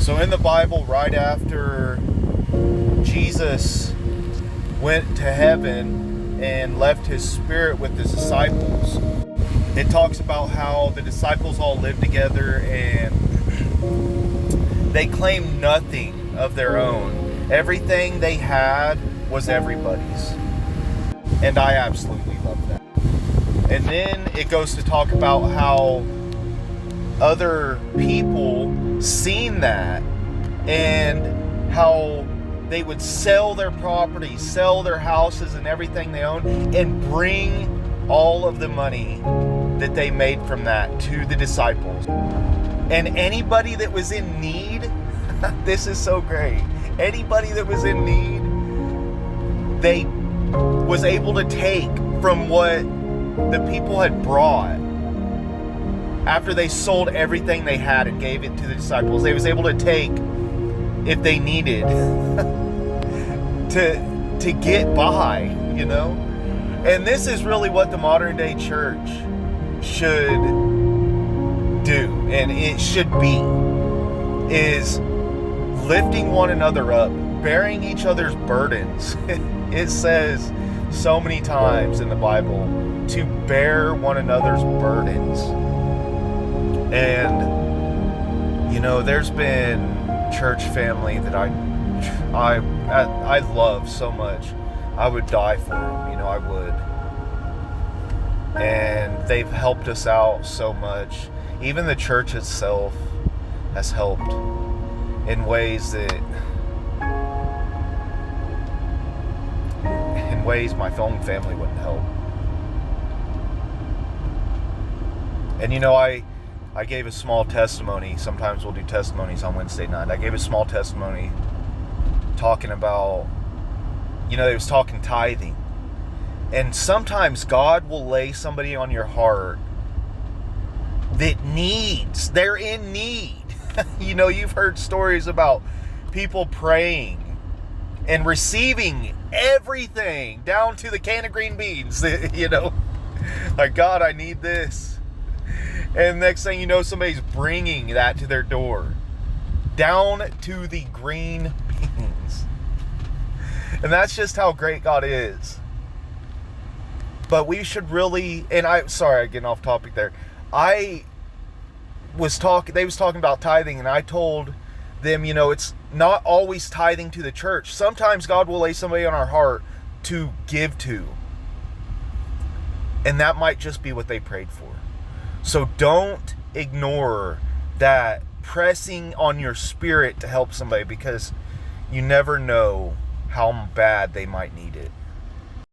So in the Bible, right after Jesus went to heaven and left his spirit with his disciples, it talks about how the disciples all lived together and they claimed nothing of their own. Everything they had was everybody's. And I absolutely love that. And then it goes to talk about how other people seen that and how they would sell their property, sell their houses and everything they own, and bring all of the money that they made from that to the disciples. And anybody that was in need, this is so great. Anybody that was in need, they was able to take from what the people had brought. After they sold everything they had and gave it to the disciples, they was able to take, if they needed, to get by, you know? And this is really what the modern day church should do, and it should be, is lifting one another up, bearing each other's burdens. It says so many times in the Bible to bear one another's burdens. And, you know, there's been church family that I love so much. I would die for them, you know, I would. And they've helped us out so much. Even the church itself has helped in ways my own family wouldn't help. And you know, I gave a small testimony. Sometimes we'll do testimonies on Wednesday night. I gave a small testimony talking about, you know, they was talking tithing. And sometimes God will lay somebody on your heart that they're in need. You know, you've heard stories about people praying and receiving everything down to the can of green beans, you know, like, God, I need this. And next thing you know, somebody's bringing that to their door, down to the green beans. And that's just how great God is. But we should really, and I'm getting off topic there. They was talking about tithing, and I told them, you know, it's not always tithing to the church. Sometimes God will lay somebody on our heart to give to. And that might just be what they prayed for. So don't ignore that pressing on your spirit to help somebody, because you never know how bad they might need it.